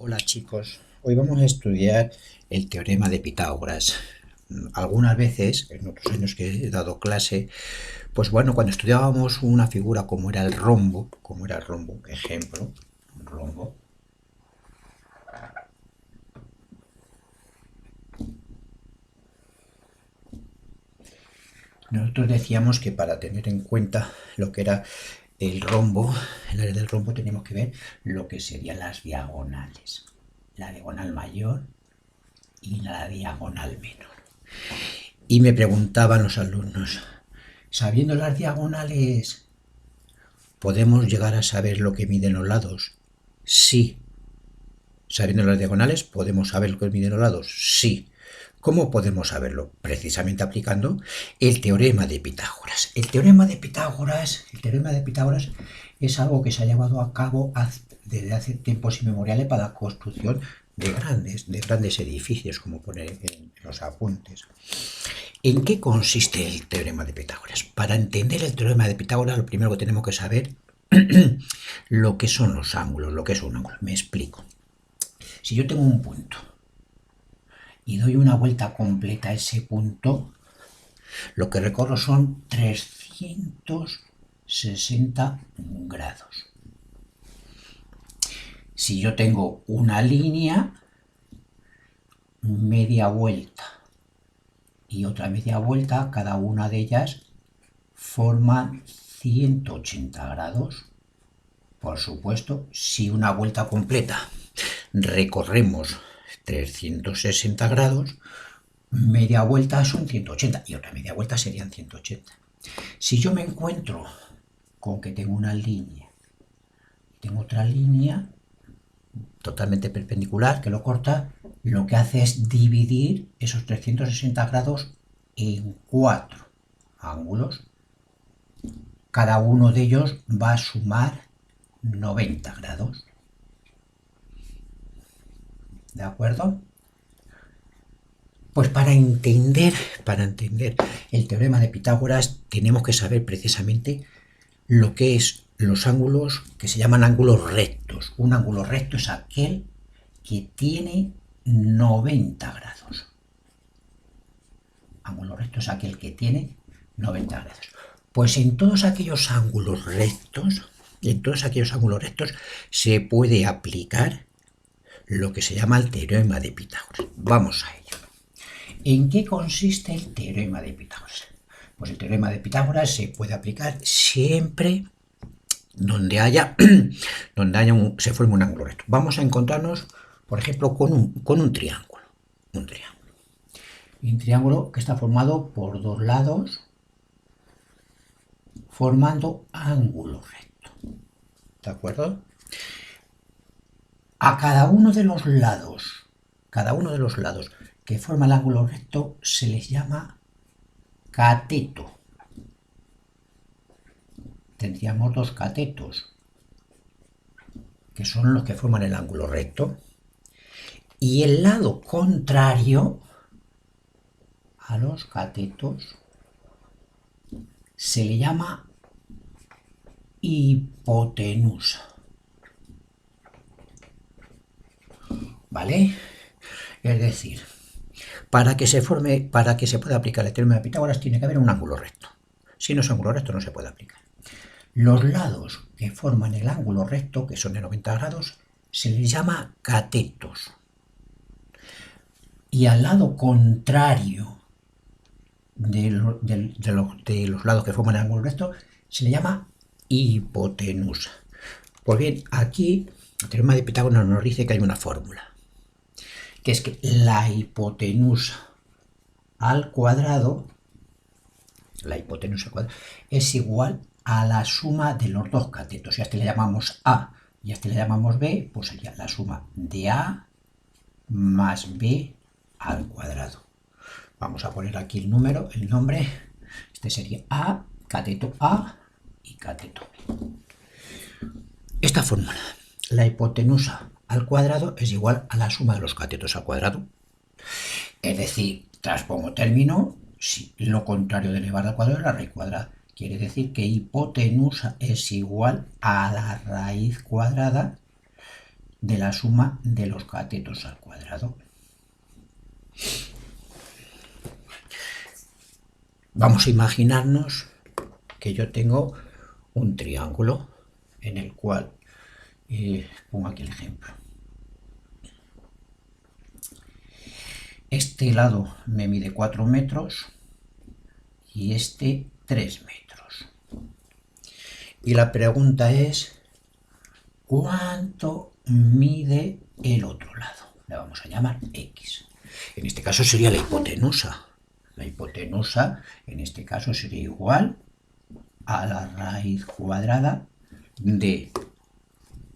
Hola chicos, hoy vamos a estudiar el teorema de Pitágoras. Algunas veces, en otros años que he dado clase, pues bueno, cuando estudiábamos una figura como era el rombo, ejemplo, un rombo, nosotros decíamos que para tener en cuenta lo que era el rombo, el área del rombo, teníamos que ver lo que serían las diagonales. La diagonal mayor y la diagonal menor. Y me preguntaban los alumnos, sabiendo las diagonales, ¿podemos llegar a saber lo que miden los lados? Sí. ¿Sabiendo las diagonales, podemos saber lo que miden los lados? Sí. ¿Cómo podemos saberlo? Precisamente aplicando el teorema de Pitágoras. El teorema de Pitágoras es algo que se ha llevado a cabo desde hace tiempos inmemoriales para la construcción de grandes edificios, como pone en los apuntes. ¿En qué consiste el teorema de Pitágoras? Para entender el teorema de Pitágoras, lo primero que tenemos que saber lo que son los ángulos, lo que es un ángulo. Me explico. Si yo tengo un punto y doy una vuelta completa a ese punto, lo que recorro son 360 grados. Si yo tengo una línea, media vuelta y otra media vuelta, cada una de ellas forman 180 grados. Por supuesto, si una vuelta completa recorremos 360 grados, media vuelta son 180 y otra media vuelta serían 180. Si yo me encuentro con que tengo una línea y tengo otra línea totalmente perpendicular que lo corta, lo que hace es dividir esos 360 grados en 4 ángulos. Cada uno de ellos va a sumar 90 grados. ¿De acuerdo? Pues para entender el teorema de Pitágoras tenemos que saber precisamente lo que es los ángulos que se llaman ángulos rectos. Un ángulo recto es aquel que tiene 90 grados. Ángulo recto es aquel que tiene 90 grados. Pues en todos aquellos ángulos rectos, se puede aplicar lo que se llama el teorema de Pitágoras. Vamos a ello. ¿En qué consiste el teorema de Pitágoras? Pues el teorema de Pitágoras se puede aplicar siempre donde se forme un ángulo recto. Vamos a encontrarnos, por ejemplo, con un triángulo. Un triángulo que está formado por dos lados formando ángulo recto. ¿De acuerdo? A cada uno de los lados que forma el ángulo recto se les llama cateto. Tendríamos dos catetos, que son los que forman el ángulo recto. Y el lado contrario a los catetos se le llama hipotenusa. ¿Vale? Es decir, para que se pueda aplicar el teorema de Pitágoras tiene que haber un ángulo recto. Si no es ángulo recto no se puede aplicar. Los lados que forman el ángulo recto, que son de 90 grados, se les llama catetos. Y al lado contrario de los lados que forman el ángulo recto se le llama hipotenusa. Pues bien, aquí el teorema de Pitágoras nos dice que hay una fórmula, que es que la hipotenusa al cuadrado es igual a la suma de los dos catetos. Si a este le llamamos A y a este le llamamos B, pues sería la suma de A más B al cuadrado. Vamos a poner aquí el nombre. Este sería A, cateto A y cateto B. Esta fórmula, la hipotenusa al cuadrado es igual a la suma de los catetos al cuadrado. Es decir, transpongo término, si lo contrario de elevar al cuadrado es la raíz cuadrada. Quiere decir que hipotenusa es igual a la raíz cuadrada de la suma de los catetos al cuadrado. Vamos a imaginarnos que yo tengo un triángulo en el cual, pongo aquí el ejemplo, este lado me mide 4 metros y este 3 metros. Y la pregunta es, ¿cuánto mide el otro lado? Le vamos a llamar X. En este caso sería la hipotenusa. La hipotenusa en este caso sería igual a la raíz cuadrada de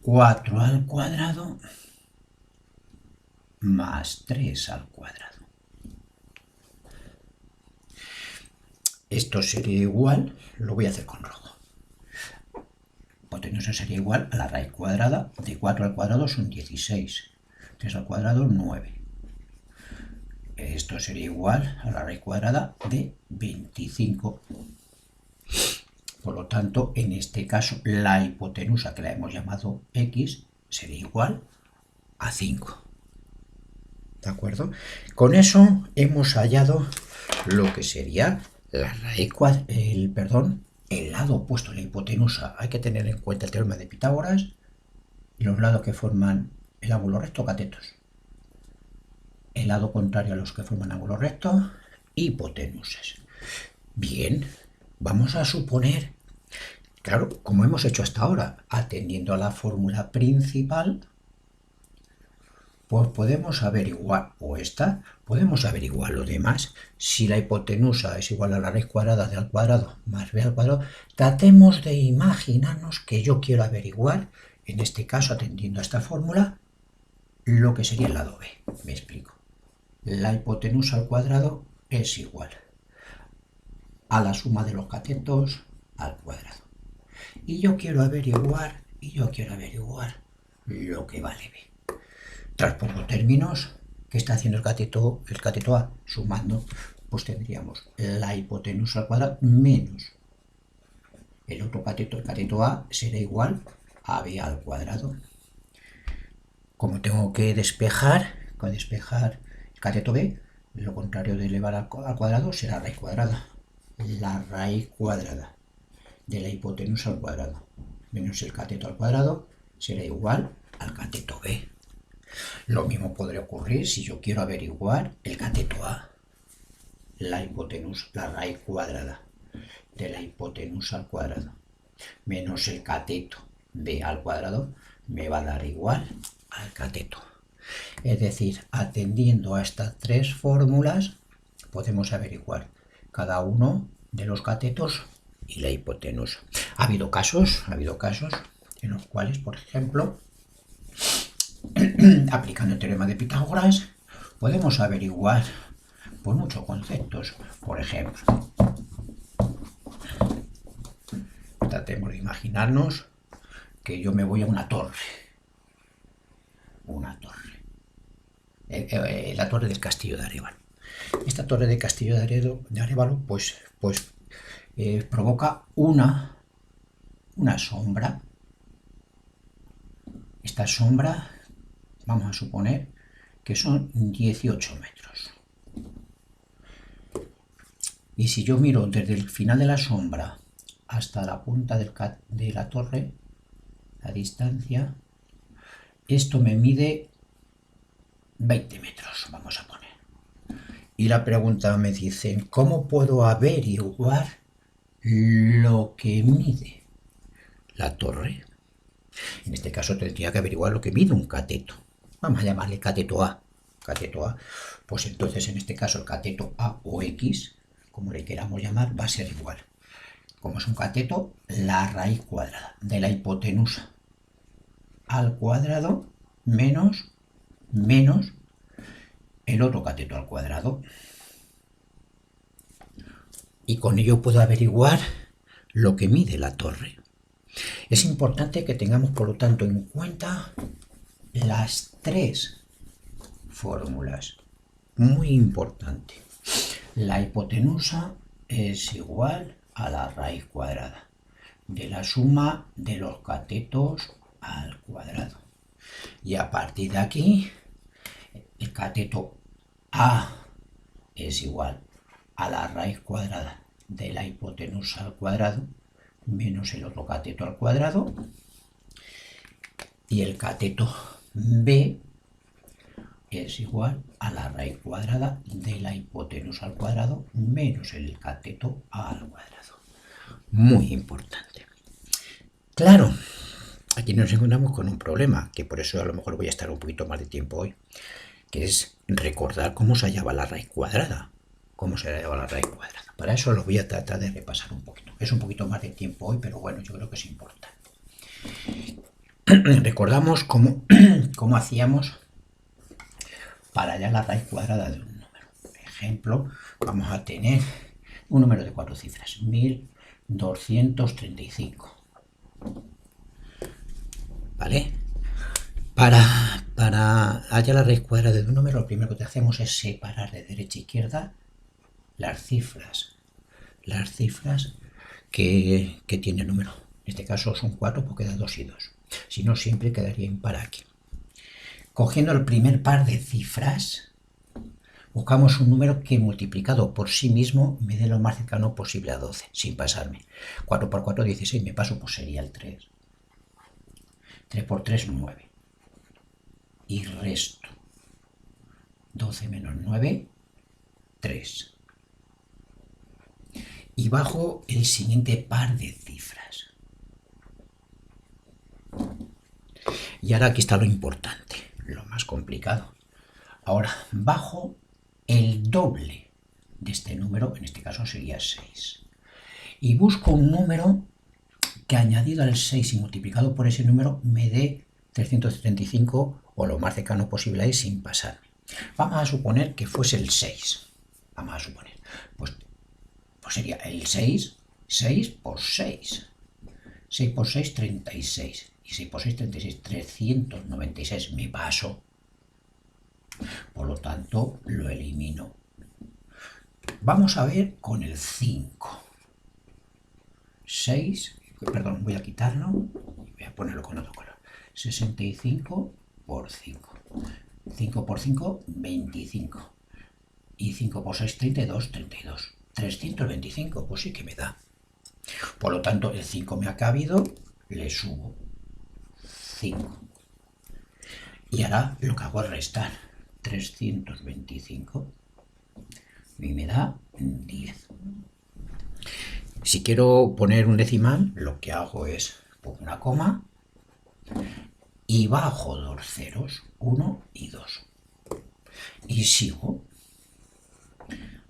4 al cuadrado más 3 al cuadrado. Esto sería igual, lo voy a hacer con rojo. Hipotenusa sería igual a la raíz cuadrada de 4 al cuadrado son 16. 3 al cuadrado 9. Esto sería igual a la raíz cuadrada de 25. Por lo tanto, en este caso, la hipotenusa, que la hemos llamado X, sería igual a 5. ¿De acuerdo? Con eso hemos hallado lo que sería la raíz el lado opuesto a la hipotenusa. Hay que tener en cuenta el teorema de Pitágoras y los lados que forman el ángulo recto, catetos. El lado contrario a los que forman ángulos rectos, hipotenusas. Bien, vamos a suponer, claro, como hemos hecho hasta ahora, atendiendo a la fórmula principal, pues podemos averiguar, podemos averiguar lo demás. Si la hipotenusa es igual a la raíz cuadrada de a al cuadrado más b al cuadrado, tratemos de imaginarnos que yo quiero averiguar, en este caso atendiendo a esta fórmula, lo que sería el lado b. Me explico. La hipotenusa al cuadrado es igual a la suma de los catetos al cuadrado. Y yo quiero averiguar lo que vale b. Transpongo términos. ¿Qué está haciendo el cateto A? Sumando, pues tendríamos la hipotenusa al cuadrado menos el otro cateto, el cateto A, será igual a b al cuadrado. Como tengo que despejar el cateto b, lo contrario de elevar al cuadrado será raíz cuadrada. La raíz cuadrada de la hipotenusa al cuadrado menos el cateto al cuadrado será igual al cateto b. Lo mismo podría ocurrir si yo quiero averiguar el cateto a. La hipotenusa, la raíz cuadrada de la hipotenusa al cuadrado menos el cateto b al cuadrado me va a dar igual al cateto. Es decir, atendiendo a estas tres fórmulas, podemos averiguar cada uno de los catetos y la hipotenusa. Ha habido casos en los cuales, por ejemplo, aplicando el teorema de Pitágoras, podemos averiguar por muchos conceptos. Por ejemplo, tratemos de imaginarnos que yo me voy a una torre. La torre del Castillo de Arévalo. Esta torre del Castillo de Arévalo pues provoca una sombra. Esta sombra, vamos a suponer que son 18 metros. Y si yo miro desde el final de la sombra hasta la punta de la torre, la distancia, esto me mide 20 metros, vamos a poner. Y la pregunta me dice, ¿cómo puedo averiguar lo que mide la torre? En este caso tendría que averiguar lo que mide un cateto. Vamos a llamarle cateto A. Cateto A, pues entonces en este caso el cateto A o X, como le queramos llamar, va a ser igual. Como es un cateto, la raíz cuadrada de la hipotenusa al cuadrado menos el otro cateto al cuadrado. Y con ello puedo averiguar lo que mide la torre. Es importante que tengamos, por lo tanto, en cuenta las tres fórmulas. Muy importante. La hipotenusa es igual a la raíz cuadrada de la suma de los catetos al cuadrado. Y a partir de aquí, el cateto A es igual a la raíz cuadrada de la hipotenusa al cuadrado menos el otro cateto al cuadrado, y el cateto B es igual a la raíz cuadrada de la hipotenusa al cuadrado menos el cateto A al cuadrado. Muy importante. Claro, aquí nos encontramos con un problema, que por eso a lo mejor voy a estar un poquito más de tiempo hoy, que es recordar cómo se hallaba la raíz cuadrada. Cómo se hallaba la raíz cuadrada. Para eso lo voy a tratar de repasar un poquito. Es un poquito más de tiempo hoy, pero bueno, yo creo que es importante. Recordamos cómo hacíamos para hallar la raíz cuadrada de un número. Por ejemplo, vamos a tener un número de 4 cifras, 1235. ¿Vale? Para hallar la raíz cuadrada de un número, lo primero que hacemos es separar de derecha a izquierda las cifras que tiene el número. En este caso son 4, porque queda 2 y 2. Si no, siempre quedaría impar aquí. Cogiendo el primer par de cifras, buscamos un número que multiplicado por sí mismo me dé lo más cercano posible a 12, sin pasarme. 4 por 4, 16, me paso, pues sería el 3. 3 por 3, 9. Y resto. 12 menos 9, 3. Y bajo el siguiente par de cifras. Y ahora aquí está lo importante, lo más complicado. Ahora, bajo el doble de este número, en este caso sería 6. Y busco un número que añadido al 6 y multiplicado por ese número me dé 375 o lo más cercano posible ahí sin pasarme. Vamos a suponer que fuese el 6. Vamos a suponer. Pues sería el 6, 6 por 6. 6 por 6, 36. Y 6 por 6, 36, 396. Me paso. Por lo tanto, lo elimino. Vamos a ver con el 5. 6, perdón, voy a quitarlo y voy a ponerlo con otro color. 65 por 5. 5 por 5, 25. Y 5 por 6, 32, 32. 325, pues sí que me da. Por lo tanto, el 5 me ha cabido, le subo 5. Y ahora lo que hago es restar. 325 y me da 10. Si quiero poner un decimal, lo que hago es pongo una coma y bajo 2 ceros, 1 y 2. Y sigo.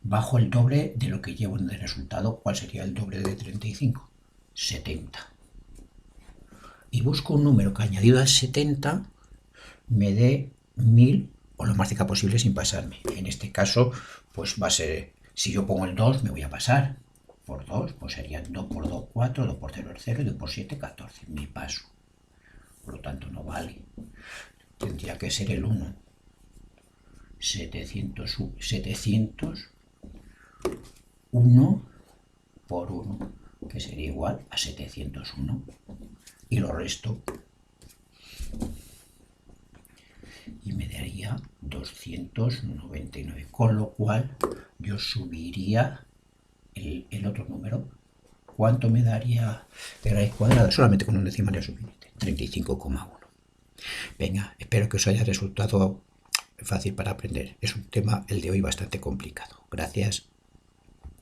Bajo el doble de lo que llevo en el resultado. ¿Cuál sería el doble de 35? 70. Y busco un número que añadido a 70 me dé 1000 o lo más cerca posible sin pasarme. En este caso, pues va a ser, si yo pongo el 2, me voy a pasar. Por 2, pues serían 2 por 2, 4, 2 por 0, 0, y 2 por 7, 14. Me paso. Por lo tanto, no vale. Tendría que ser el 1. 701 por 1, que sería igual a 701. Y lo resto. Y me daría 299. Con lo cual, yo subiría el otro número. ¿Cuánto me daría de raíz cuadrada? Solamente con un decimal es suficiente. 35,1. Venga, espero que os haya resultado fácil para aprender. Es un tema, el de hoy, bastante complicado. Gracias.